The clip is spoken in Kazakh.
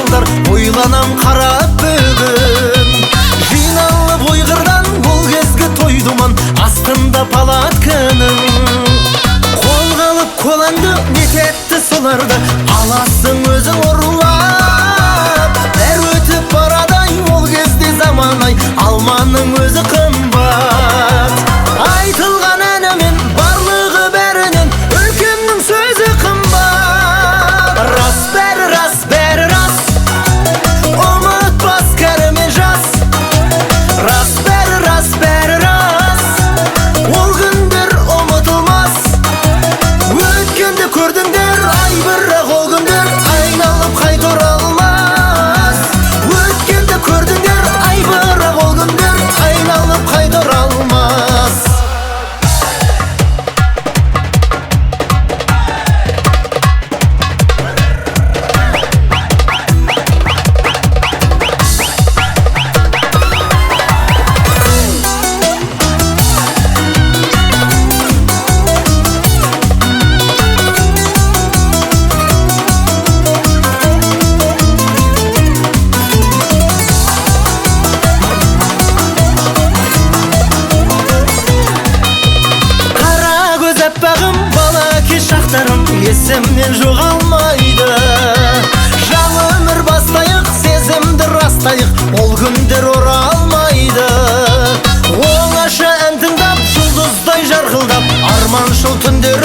жылдар ойланам қарап бүгін. Жиналып ойғырдан бұл кезгі той думан астында палатканың. Қолға алып қолаңды нететті соларды аласың өзің ұрлап. Бәр өтіп барадай ол кезде заман-ай алманың өзі қымбат. Айтылған әнімен барлығы бәрінен үлкеннің сөзі қымбат. Рас бәрі рас, бәрі рас, ұмытпас кәріме жас. Рас бәрі рас, бәрі рас, ол күндер ұмытылмас. Өткенді көрдіңдер, ай бірақ ол күндер айналып қайта оралмас. Өткенді көрдіңдер, ай бірақ ол күндер айналып қайта оралмас. Аппағым бала кеш шақтарым есімнен жоғалмайды. Жаңа өмір бастайық, сезімді растайық, ол күндер оралмайды. Оңаша ән тыңдап, жұлдыздай жарқылдап, арманшыл түндер